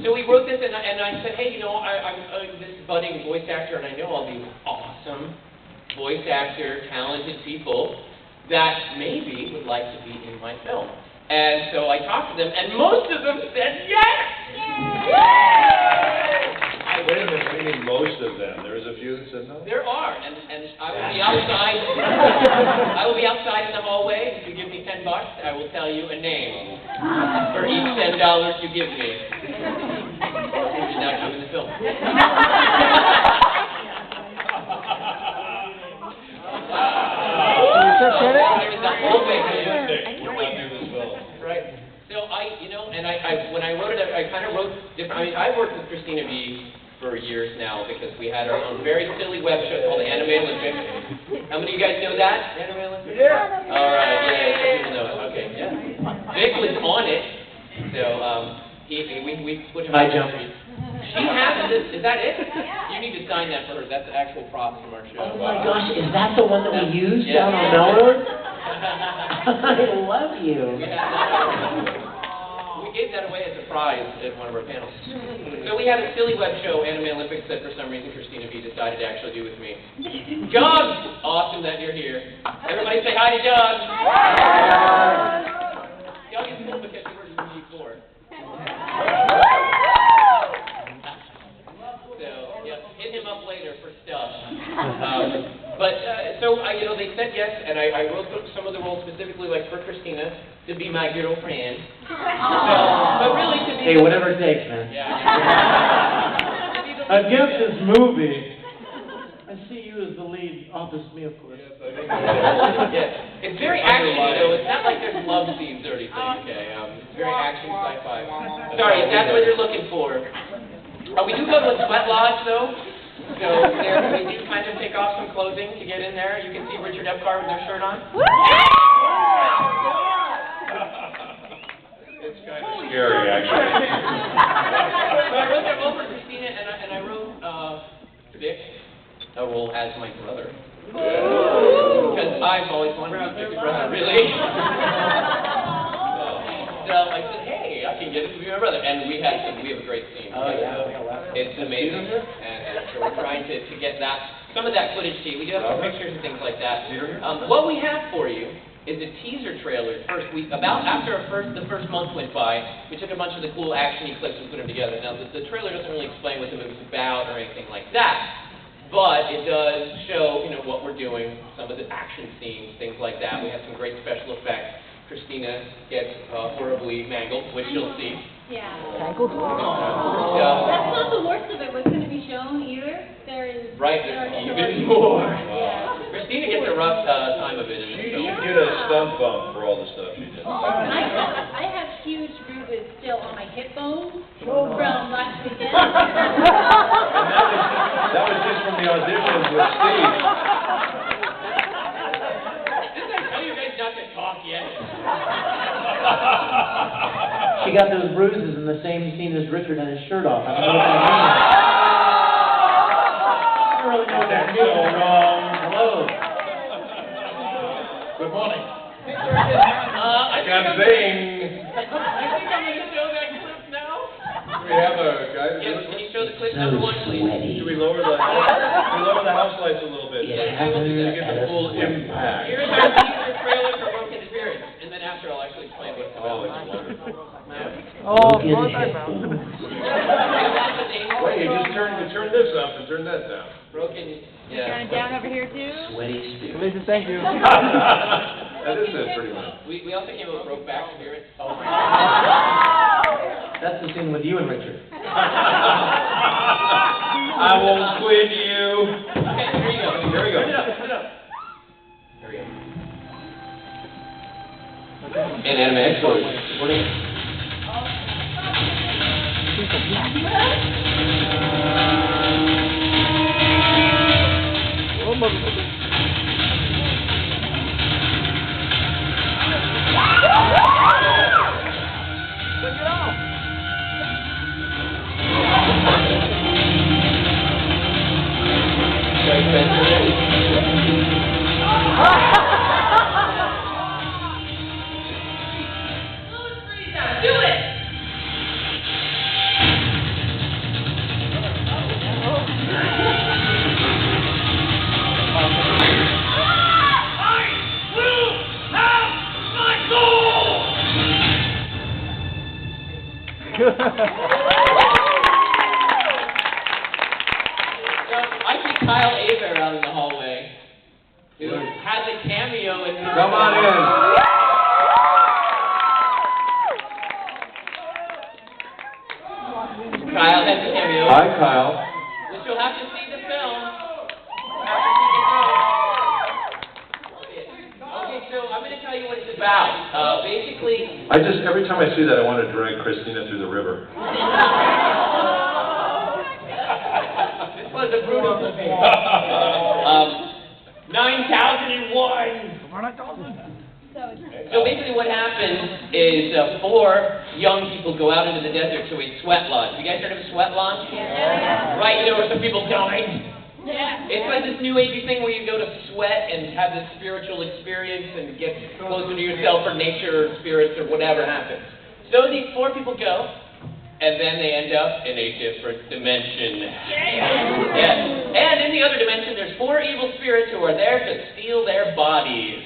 So we wrote this, and I said, hey, you know, I'm this budding voice actor, and I know all these awesome voice actor, talented people that maybe would like to be in my film. And so I talked to them, and most of them said yes! Wait a minute, what do you mean most of them? There is a few that said no? There are, and I will be outside. I will be outside in the hallway. If you give me $10, I will tell you a name for each $10 you give me. You're not doing the film. Right. So when I wrote it, I kind of wrote different. I mean, I've worked with Christina B for years now because we had our own very silly web show called the Anime Olympics. How many of you guys know that? Anime Olympics? Yeah. All right. Yeah, some people know it. Okay. Yeah. Vic was on it, so we put him. I jumped. She has this. Is that it? You need to sign that for her. That's the actual props from our show. Oh my gosh, is that the one that we used Yeah. down on Melrose? I love you. We gave that away as a prize at one of our panels. So we had a silly web show, Anime Olympics, that for some reason Christina B decided to actually do with me. Doug! Awesome that you're here. Everybody say hi to Doug. Doug is cool because he works for me before. So, yeah, hit him up later for stuff. So they said yes, and I wrote some of the roles specifically, like for Christina, to be my girlfriend. But really to be... Hey, whatever it takes, man. Yeah. Against this movie, I see you as the lead, opposite me, of course. Yes, I think Yeah. It's very actiony, though. It's not like there's love scenes or anything, okay? It's very action sci-fi. Sorry, if that's what you're looking for. We do go to a sweat lodge, though. So we do kind of take off some clothing to get in there. You can see Richard Epcar with no shirt on. it's kind of scary, actually. So I wrote that role for Christina, and I wrote Vic a role as my brother. Because I've always wanted to be Vic's brother, really. So I said, hey, I can get it to be my brother. And we have a great scene. Oh, yeah. It's amazing. And so we're trying to get some of that footage to you. We do have some pictures and things like that. What we have for you is a teaser trailer. After the first month went by, we took a bunch of the cool action clips and put them together. Now, the trailer doesn't really explain what the movie's about or anything like that. But it does show, what we're doing, some of the action scenes, things like that. We have some great special effects. Christina gets horribly mangled, which you'll see. Yeah. So, That's not the worst of it. What's going to be shown either. There's even more. Yeah. Christina gets a rough time of it. She should get a stunt bump for all the stuff she did. I have huge bruises still on my hip bones from last weekend. And that was just from the auditions with Steve. Didn't I tell you guys not to talk yet? She got those bruises in the same scene as Richard had his shirt off. I don't know what that means. I don't really know what that That's means. so wrong. Hello. Good morning. I think I'm going to show that clip now. We have a guy to do Yes, it. can you show the clip So number one, please? sweaty. Should we lower the house lights a little bit? It So happened you get at the a full sweat impact. Here's our teaser trailer for Broken Appearance, and then after I'll actually explain what it's Oh, about. it's wonderful. Broken long hip time bones. Wait, you just turn this up and turn that down. Broken, Turn it down over here too. Sweaty spirit. Lisa, thank you. That is it, pretty much. we also came up with Brokeback Spirit. Oh my That's the scene with you and Richard. I won't quit you. Okay, here you go. Here we go. Turn it up. Here we go. And Anime Expo. What is I see Kyle Aber out in the hallway, who has a cameo in this. Come on in. Kyle has a cameo. Hi, Kyle. But you'll have to see the film. Okay, so I'm going to tell you what it's about. Basically, Every time I see that, I want to drag Christina through the river. this was a brutal movie. 9,001. So basically what happens is 4 young people go out into the desert to a sweat lodge. You guys heard of a sweat lodge? Yeah. Right, you know where some people died? Yeah. It's like this new agey thing where you go to sweat and have this spiritual experience and get closer to yourself or nature or spirits or whatever happens. So these 4 people go, and then they end up in a different dimension. Yes. And in the other dimension, there's 4 evil spirits who are there to steal their bodies.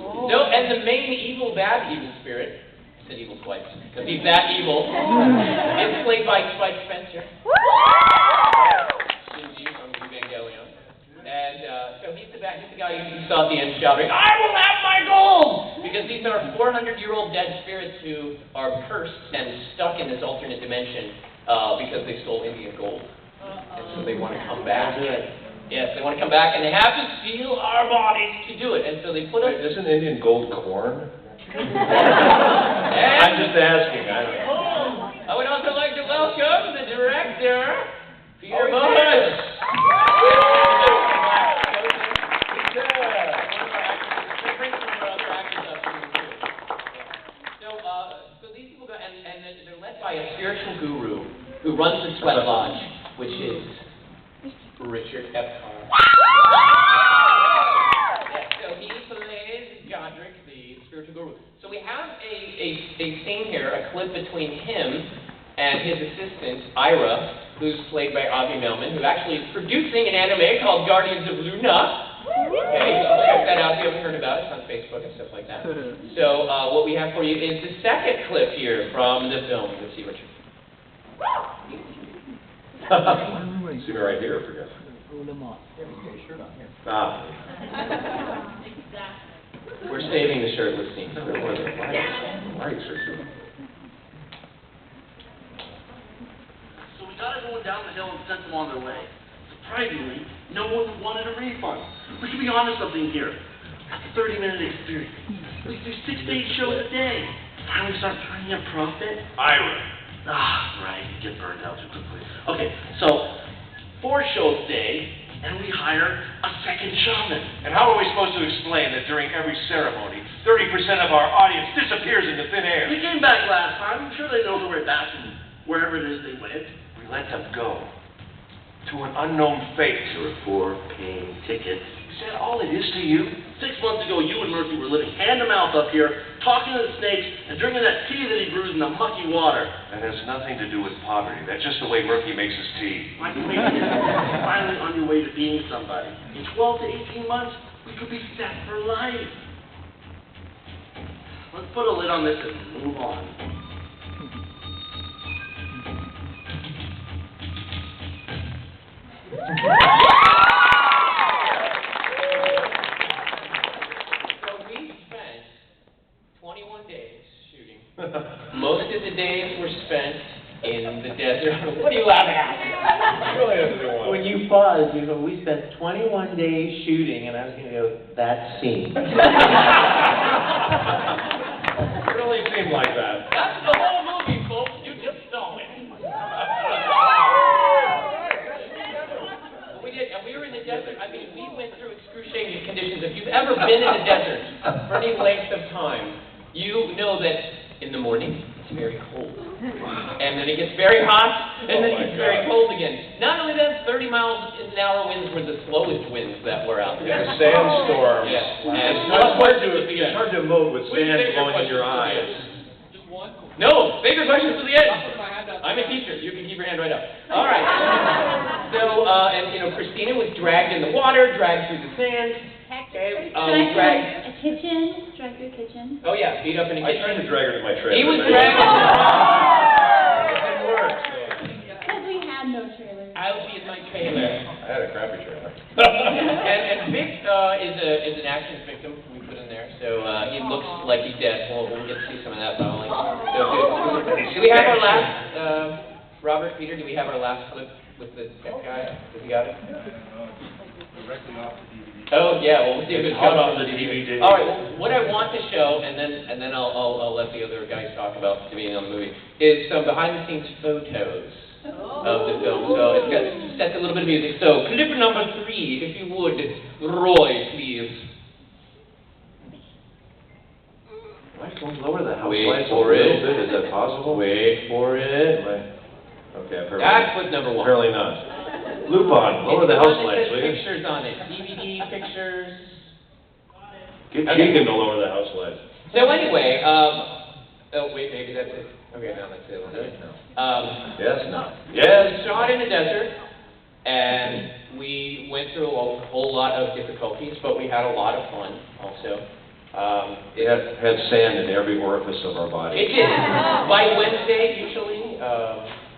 So, and the main evil spirit, I said evil twice, because he's that evil, is played by Spike Spencer. And so he's the guy you saw at the end shouting, "I will have my gold!" Because these are 400-year-old dead spirits who are cursed and stuck in this alternate dimension because they stole Indian gold. And so they want to come back. Yes, they want to come back, and they have to steal our bodies to do it. And so they put us... Isn't Indian gold corn? I'm just asking. I don't know. I would also like to welcome the director, Peter Boas. So these people go, and they're led by a spiritual guru who runs the sweat lodge, which is Richard Epcar. Yeah, so he plays Godric, the spiritual guru. So we have a scene here, a clip between him and his assistant, Ira, who's played by Avi Melman, who actually is producing an anime called Guardians of Luna. Okay, you should check that out if you haven't heard about it. It's on Facebook and stuff like that. So what we have for you is the second clip here from the film. Let's see, Richard. See me right here, for God's sake. Ah. We're saving the shirtless scene. Lights are too. So we got everyone down the hill and sent them on their way. Surprisingly, no one wanted a refund. We should be onto something here. That's a 30-minute experience. We do 6 to 8 shows a day. Finally start turning a profit. Ira. Ah, right. You get burned out too quickly. Okay, so 4 shows a day, and we hire a second shaman. And how are we supposed to explain that during every ceremony, 30% of our audience disappears into thin air? They came back last time. I'm sure they know their way back from wherever it is they went. We let them go to an unknown fate. Your 4 paying tickets. Is that all it is to you? 6 months ago, you and Murphy were living hand to mouth up here, talking to the snakes, and drinking that tea that he brews in the mucky water. That has nothing to do with poverty. That's just the way Murphy makes his tea. My point is, you're finally on your way to being somebody. In 12 to 18 months, we could be set for life. Let's put a lid on this and move on. So we spent 21 days shooting. Most of the days were spent in the desert. What are you laughing at? You really have to do one. When you pause, you go, we spent 21 days shooting, and I was going to go, that scene. It really seemed like that. That's the whole movie, folks. You just saw it. We did, and we were in the desert. I mean, we went through excruciating conditions. If you've ever been in the desert for any length of time, you know that in the morning it's very cold, and then it gets very hot, and then it gets very cold again. Not only that, 30 miles an hour winds were the slowest winds that were out there. It's a sandstorm. Yes. It's hard to emote with Please sand save your blowing in your questions eyes. to the end. No, save your questions to the end. I'm a teacher. You can keep your hand right up. All right. So, and Christina was dragged in the water, dragged through the sand. Drag dragged. a kitchen, drag through a kitchen. Oh yeah, beat up in a I kitchen. tried to drag her to my trailer. He was but- dragged. have our last, Robert, Peter, do we have our last clip with the tech guy? Have you got it? Directly off the DVD. Oh, yeah, well, we'll see if It's it's hot coming off the DVD. All right, well, what I want to show, and then I'll let the other guys talk about being on the movie, is some behind-the-scenes photos of the film. So it's got set a little bit of music. So clip number 3, if you would, Roy, please. Why don't lower the house Wait lights a for little it. bit? Is that possible? Wait for it. Okay, apparently. That's clip number 1. Apparently not. Lupin, lower the house lights, will you? Pictures on it, DVD pictures. Get Okay. Keegan to lower the house lights. So anyway, oh wait, maybe that's it. Okay, no, that's it. Yes, no. Yes. Shot in the desert, and we went through a whole lot of difficulties, but we had a lot of fun also. It had sand in every orifice of our body. It did. By Wednesday, usually,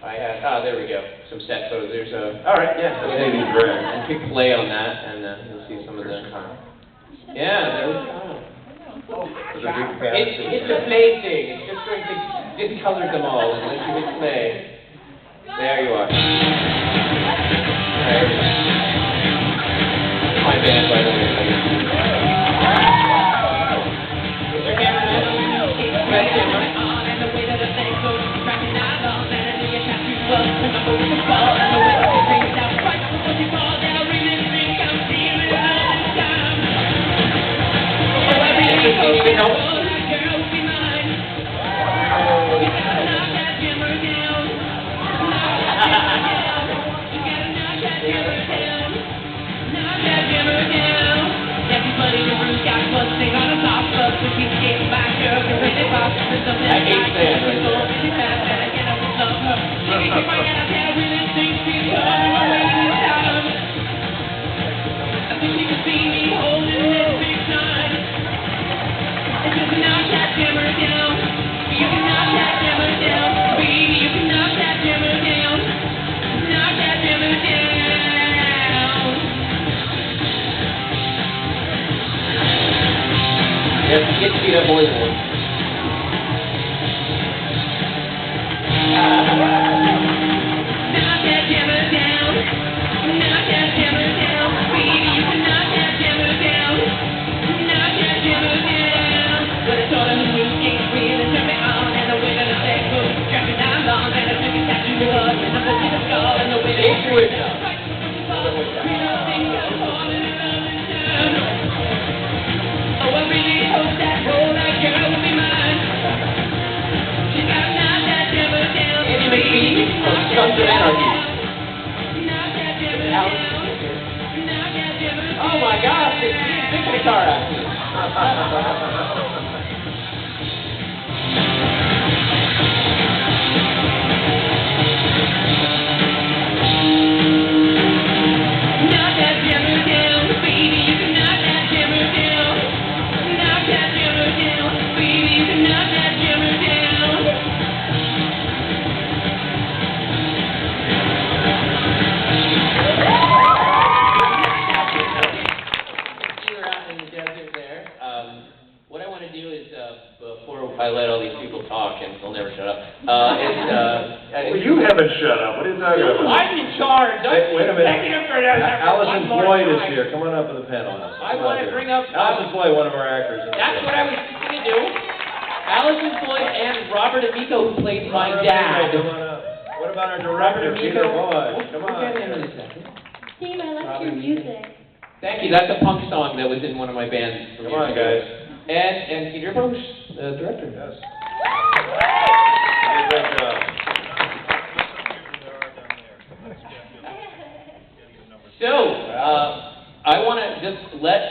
I had, there we go, some set photos. There's a, all right, yeah. That's maybe drag. And pick play on that, and you'll see some of the, yeah, there we go. There's a big fan. It's a play thing. It's just going to discolor them all and let you hit play. There you are. Alright. My band, by the way. Mr. Cameraman? Red camera. Get beat up boys. Sons of Anarchy. Oh my gosh, it's me, big guitar accident. I let all these people talk and they'll never shut up. Well, you haven't shut up. What are you talking about? I'm in charge. Hey, wait a minute. Allison Floyd is time. here. Come on up to the panel. I want to bring up Allison Floyd, one of our actors. That's what I was going to do. Allison Floyd and Robert Amico, who plays my dad. Come on up. What about our director, Peter Boyd? Come on. Team, I like your music. Thank you. That's a punk song that was in one of my bands. Come on, guys. And Peter Bosch, the director. Yes. Great job. So, I want to just let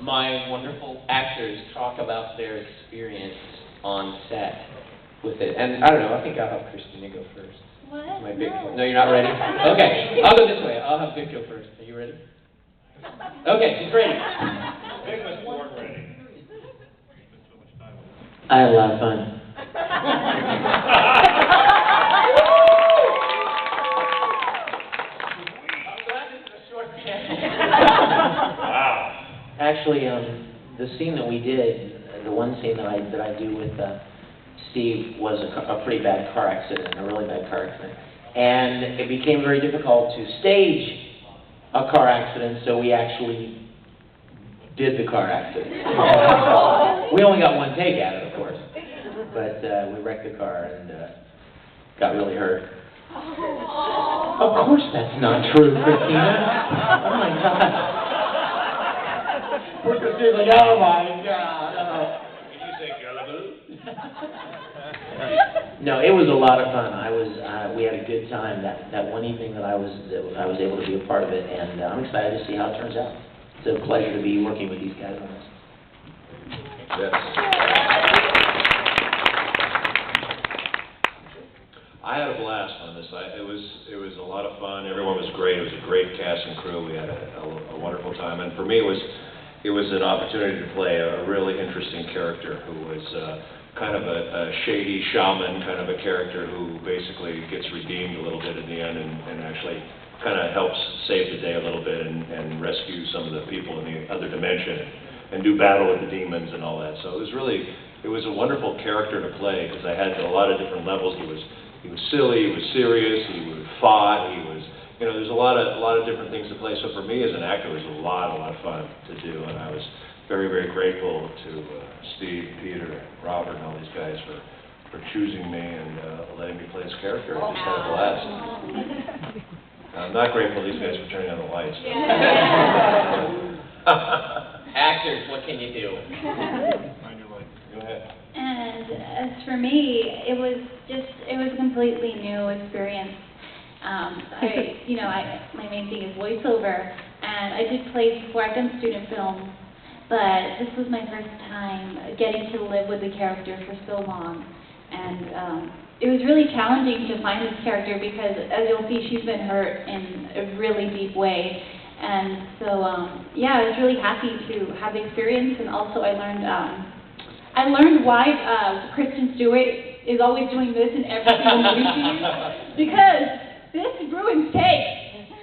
my wonderful actors talk about their experience on set with it. And I don't know, I think I'll have Christina go first. What? My big, no, you're not ready? Okay, I'll go this way. I'll have Vic go first. Are you ready? Okay, she's ready. Vic was born ready. I had a lot of fun. Wow. Actually, the scene that we did, the one scene that I do with Steve was a pretty bad car accident, a really bad car accident. And it became very difficult to stage a car accident, so we actually did the car accident. We only got one take at it, of course. But we wrecked the car and got really hurt. Of course that's not true, Christina. Oh my God. Poor Christina's like, oh my God. Did you say gullible? No, it was a lot of fun. We had a good time that one evening that I was able to be a part of it, and I'm excited to see how it turns out. It's a pleasure to be working with these guys on this. Yes. I had a blast on this. It was a lot of fun. Everyone was great. It was a great cast and crew. We had a wonderful time, and for me, it was an opportunity to play a really interesting character who was kind of a shady shaman, kind of a character who basically gets redeemed a little bit in the end, and actually kind of helps save the day a little bit and rescue some of the people in the other dimension and do battle with the demons and all that. So it was a wonderful character to play because I had a lot of different levels. He was silly, he was serious, he fought, there's a lot of different things to play. So for me as an actor, it was a lot of fun to do, and I was very, very grateful to Steve, Peter, Robert, and all these guys for choosing me and letting me play this character. I just had a blast. I'm not grateful to these guys for turning on the lights. Actors, what can you do? Go ahead. And as for me, it was a completely new experience. My main thing is voiceover, and I did plays before. I've done student films, but this was my first time getting to live with the character for so long, and it was really challenging to find this character because, as you'll see, she's been hurt in a really deep way. And so, I was really happy to have the experience, and also I learned why Kristen Stewart is always doing this in every single movie she is, because this ruins tape.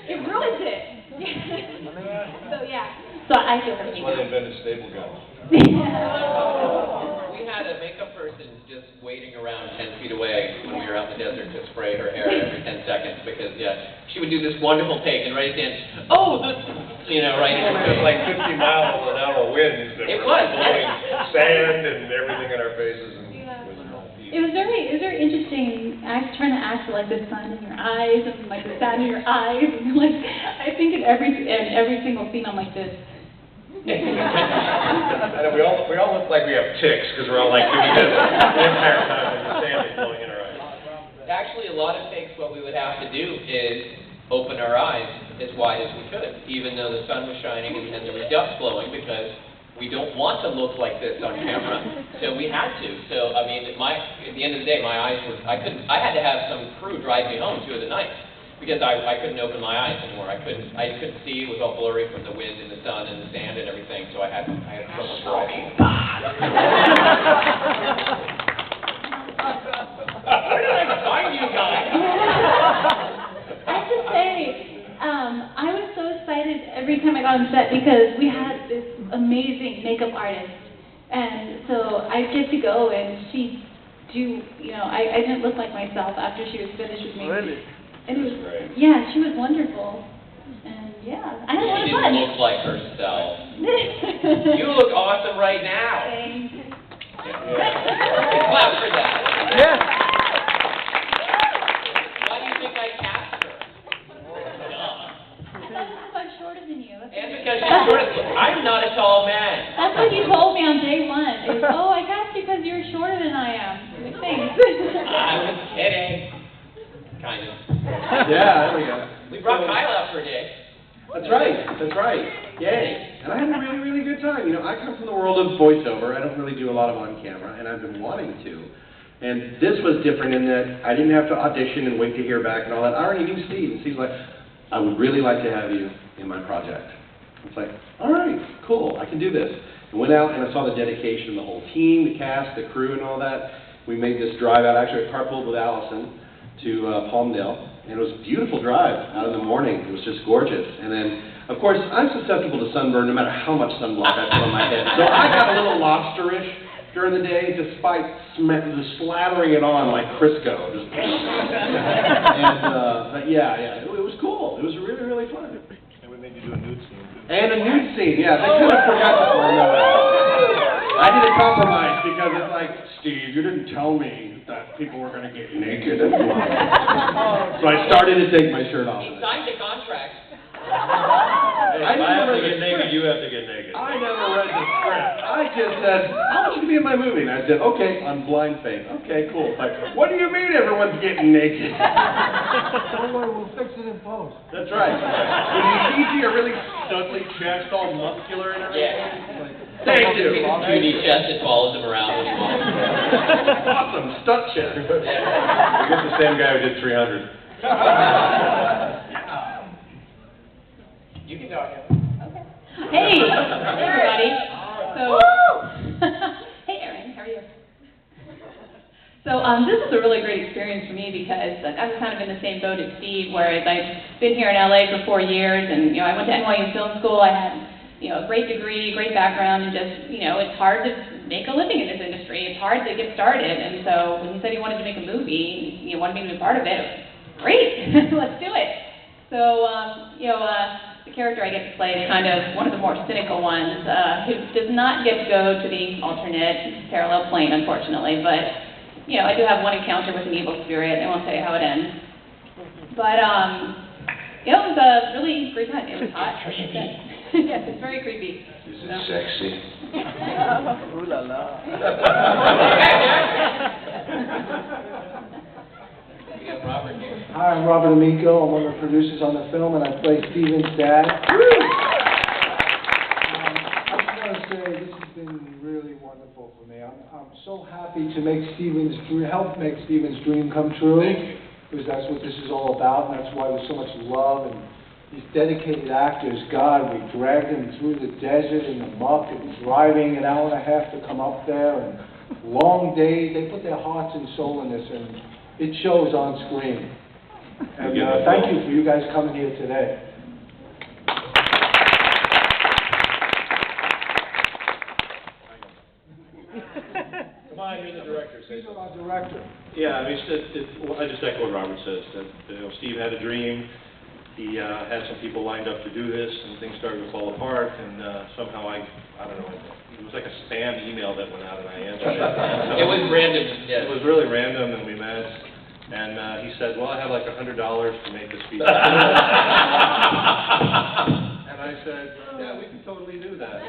It ruins it. So I feel That's pretty why they invented staple guns. We had a makeup person just waiting around 10 feet away when we were out in the desert to spray her hair every 10 seconds because, she would do this wonderful take and right at the end, right in her It was face. like 50 miles an hour winds that It were was. blowing sand and everything in our faces. And It was very interesting trying to act like the sun in your eyes and like the sand in your eyes, and like I think in every single scene I'm like this. And we all look like we have ticks because we're all like doing this the entire time and the sand is blowing in our eyes. Actually, a lot of takes, what we would have to do is open our eyes as wide as we could, even though the sun was shining and there was dust blowing, because we don't want to look like this on camera. So we had to. So, at the end of the day, my eyes were, I had to have some crew drive me home 2 of the nights, because I couldn't open my eyes anymore. I couldn't see. It was all blurry from the wind and the sun and the sand and everything, so I had trouble driving. Where did I find you guys? I have to say, I was so excited every time I got on set because we had this amazing makeup artist, and so I get to go and I didn't look like myself after she was finished with me. Really? And it was Great. Yeah, she was wonderful, and I had a lot of She fun. didn't look like herself. You look awesome right now. Thanks. Clap for that. Yes. Why do you think I cast her? Because I'm shorter than you. And because I'm not a tall man. That's what you told me on day one. I guess because you're shorter than I am. Like, thanks. I was kidding. Kind of. Yeah, there we go. We brought Kyle out for a day. That's right. Yay. And I had a really, really good time. I come from the world of voiceover. I don't really do a lot of on camera, and I've been wanting to. And this was different in that I didn't have to audition and wait to hear back and all that. I already knew Steve, and Steve's like, I would really like to have you in my project. It's like, all right, cool, I can do this. I went out and I saw the dedication of the whole team, the cast, the crew, and all that. We made this drive out, actually I carpooled with Allison to Palmdale, and it was a beautiful drive out in the morning. It was just gorgeous. And then, of course, I'm susceptible to sunburn no matter how much sunblock I put on my head. So I got a little lobsterish, during the day, despite just slathering it on like Crisco. Just but yeah, it was cool. It was really, really fun. And we made you do a nude scene, too. And a nude scene, yeah, they kind of forgot to remember that. I did a compromise because it's like, Steve, you didn't tell me that people were going to get naked. So I started to take my shirt off. He signed the contract. Hey, if I have to get naked, you have to get naked. I never read the script. I just said, I want you to be in my movie. And I said, okay, on blind faith. Okay, cool. Like, what do you mean everyone's getting naked? Don't worry, we'll fix it in post. That's right. When you see a really studly chest, all muscular and everything. Yeah. Thank you. 2D chest that follows him around. Awesome, stunt chest. We get the same guy who did 300. You can talk. Okay. Hey, everybody. So, hey, Erin, how are you? So, this was a really great experience for me because I was kind of in the same boat as Steve, whereas I've been here in LA for 4 years, and I went to NYU Film School. I had a great degree, great background, and just it's hard to make a living in this industry. It's hard to get started, and so when he said he wanted to make a movie, he wanted me to be part of it. Great, let's do it. So, the character I get to play is kind of one of the more cynical ones, who does not get to go to the alternate parallel plane, unfortunately. But, I do have one encounter with an evil spirit. I won't tell you how it ends. But, it was a really great time. It was hot. Yes, it's very creepy. Is it sexy? Ooh la la. We got Robert here. Hi, I'm Robert Amico. I'm one of the producers on the film, and I play Steven's dad. I just want to say this has been really wonderful for me. I'm so happy to help make Steven's dream come true. Thank you. Because that's what this is all about, and that's why there's so much love and these dedicated actors. God, we dragged them through the desert and the muck and driving an hour and a half to come up there, and long days. They put their hearts and soul in this, and it shows on screen. And thank you for you guys coming here today. Come on, you're the director. Say He's our director. Yeah, I mean, I just echo what Robert says, that Steve had a dream. He had some people lined up to do this, and things started to fall apart, and somehow I don't know, it was like a spam email that went out, and I answered it. It was random, yes. It was really random, and we met, and he said, well, I have like $100 to make this feature. And I said, yeah, we can totally do that.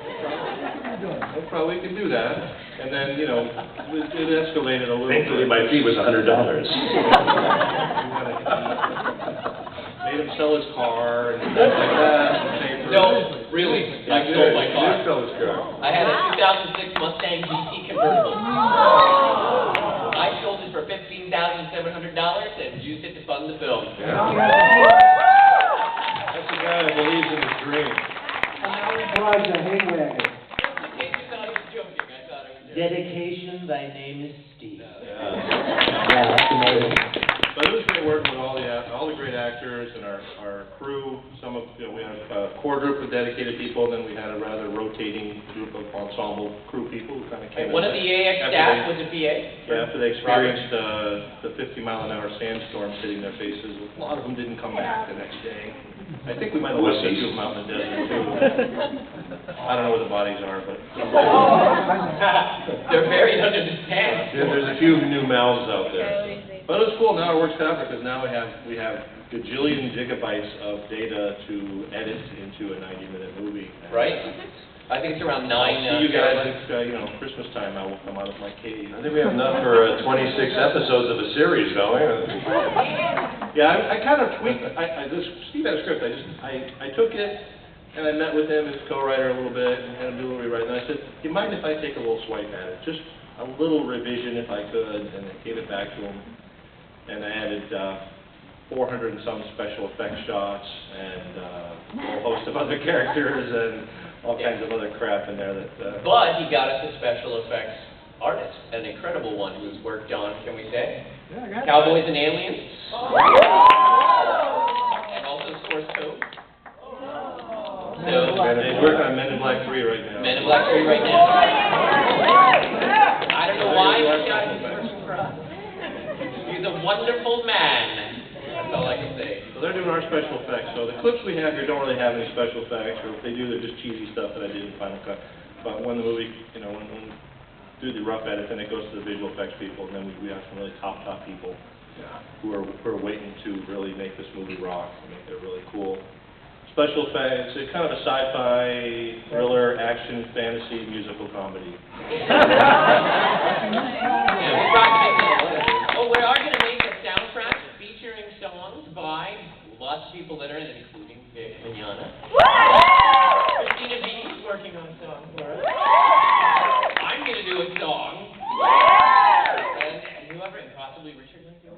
No problem, we can do that. And then, it escalated a little bit. Thankfully, my fee was $100. Made him sell his car and stuff like that. No, really, I sold my car. He did sell his car. I had a 2006 Mustang GT convertible. I sold it for $15,700 and used it to fund the film. Yeah. That's the guy that believes in his dream. And now he drives a hay wagon. In case you thought I was joking, I thought I was joking. Dedication, thy name is Steve. Yeah. Yeah, that's amazing. But it was great working with all the great actors and our crew. We had a core group of dedicated people, and then we had a rather rotating group of ensemble crew people who kind of came in. One of the AX staff was a PA? Yeah, after they experienced the 50-mile-an-hour sandstorm hitting their faces, a lot of them didn't come back the next day. I think we might have left a few of them out in the desert, too. I don't know where the bodies are, but... They're buried under the sand. There's a few new mouths out there. But it was cool. Now it works out because now we have gajillion gigabytes of data to edit into a 90-minute movie. Right? I think it's around 9. See you guys at Christmas time. I will come out of my cave. I think we have enough for 26 episodes of a series, don't we? Yeah, I kind of tweaked. Steve had a script. I took it and I met with him, his co-writer, a little bit, and had him do a little rewrite. And I said, "Do you mind if I take a little swipe at it? Just a little revision, if I could." And I gave it back to him. And I added 400 and some special effects shots and a whole host of other characters and all kinds of other crap in there that... But he got us a special effects artist, an incredible one who's worked on, can we say? Yeah, I got Cowboys and Aliens. And also Source Code. So, He's working on Men in Black 3 right now. Men in Black 3 right now. wonderful man. That's all I can say. So they're doing our special effects. So the clips we have here don't really have any special effects, or if they do, they're just cheesy stuff that I did in Final Cut. But when the movie, you know, when we do the rough edit, then it goes to the visual effects people, and then we have some really top people who are waiting to really make this movie rock and make it really cool. Special effects, it's kind of a sci-fi, thriller, action, fantasy, musical comedy. Well, we are going to make a soundtrack featuring songs by lots of people that are in it, including Vic Mignogna. Christina B is working on a song for us. I'm going to do a song. And whoever, and possibly Richard Lincoln.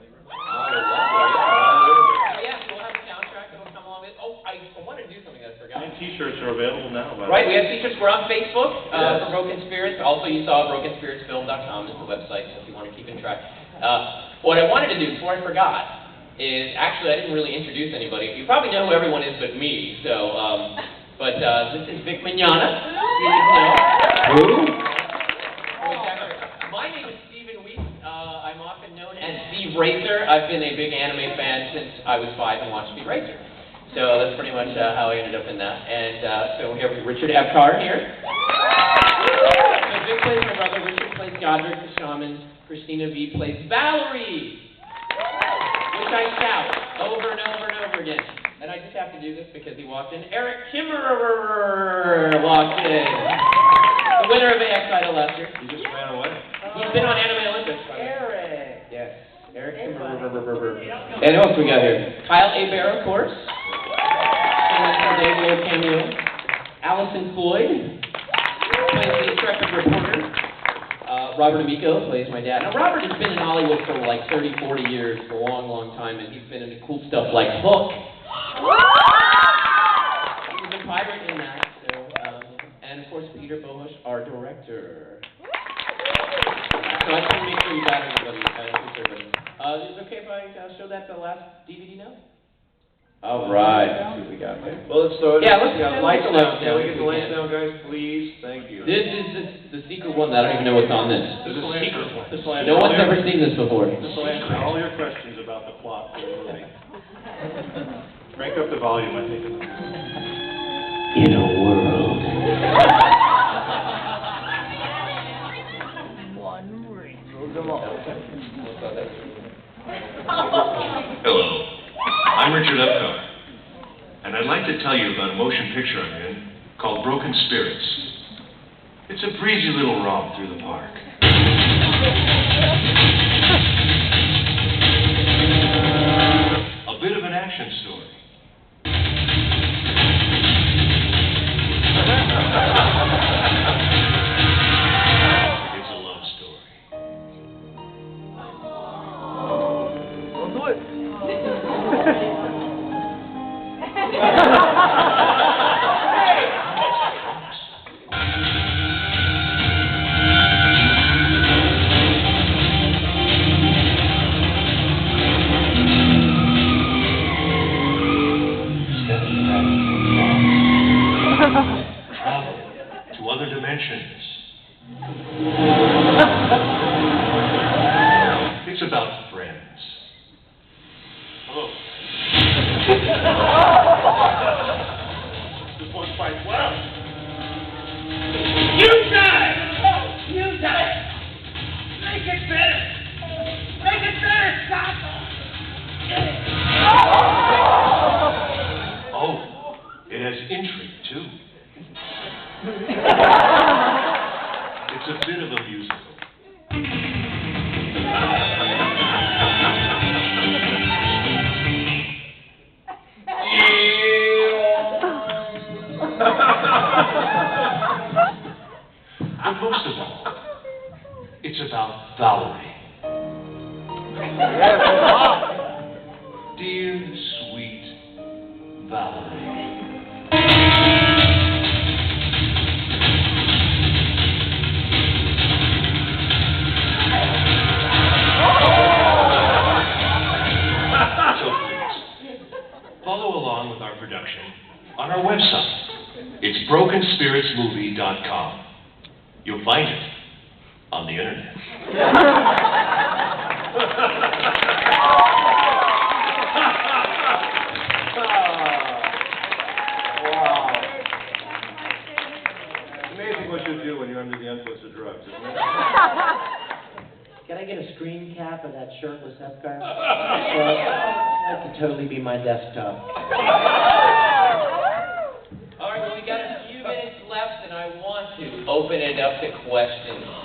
Yeah, we'll have a soundtrack that will come along with. Oh, I wanted to do something that I forgot. And t-shirts are available now. Right, we have t-shirts. We're on Facebook for Broken Spirits. Also, you saw brokenspiritsfilm.com is the website, so if you want to keep in track. What I wanted to do before I forgot is, actually, I didn't really introduce anybody. You probably know who everyone is but me, so, but this is Vic Mignogna. You didn't know. Who? My name is Stephen Weeks. I'm often known as Steve Racer. I've been a big anime fan since I was 5 and watched Steve Racer. So that's pretty much how I ended up in that. And so we have Richard Epcar here. So Vic plays my brother. Richard plays Godric the Shaman. Christina V plays Valerie, which I shout over and over and over again. And I just have to do this because he walked in. Eric Kimmerer walked in. The winner of AX Idol last year. He just ran away. He's been on Anime Olympics. Eric. Yes. Eric Kimmerer. And who else we got here? Kyle Hebert, of course. Today's little cameo. Allison Floyd plays the intrepid reporter. Robert Amico plays my dad. Now, Robert has been in Hollywood for like 30, 40 years, for a long, long time, and he's been into cool stuff like Hook. He was a pirate in that, so, and of course, Peter Bohush, our director. So I just want to make sure you got everybody. Is it okay if I show that the last DVD now? All right, let's see what we got there. Well, let's throw it. Yeah, let's lights the down. lights Can down we if get the we lights can. down, guys, please? Thank you. This is the secret one that I don't even know what's on this. This is a secret one. This will No one's ever seen this before. This will answer all your questions about the plot of the movie. Crank up the volume, I think. In a world. Hello, I'm Richard Epcar, and I'd like to tell you about a motion picture I'm in called Broken Spirits. It's a breezy little romp through the park. A bit of an action story. It's a love story. Don't do it. Travel to other dimensions. It's about friends. Hello. This one's quite well. You die! You die! Make it better! Make it better, stop! Oh, it has intrigue too. It's a bit of a musical. But most of all, it's about Valerie. Dear, sweet Valerie. So please, follow along with our production on our website. It's brokenspiritsmovie.com. You'll find it on the internet. get a screen cap of that shirtless F guy? That could totally be my desktop. All right, well, we got a few minutes left, and I want to open it up to questions.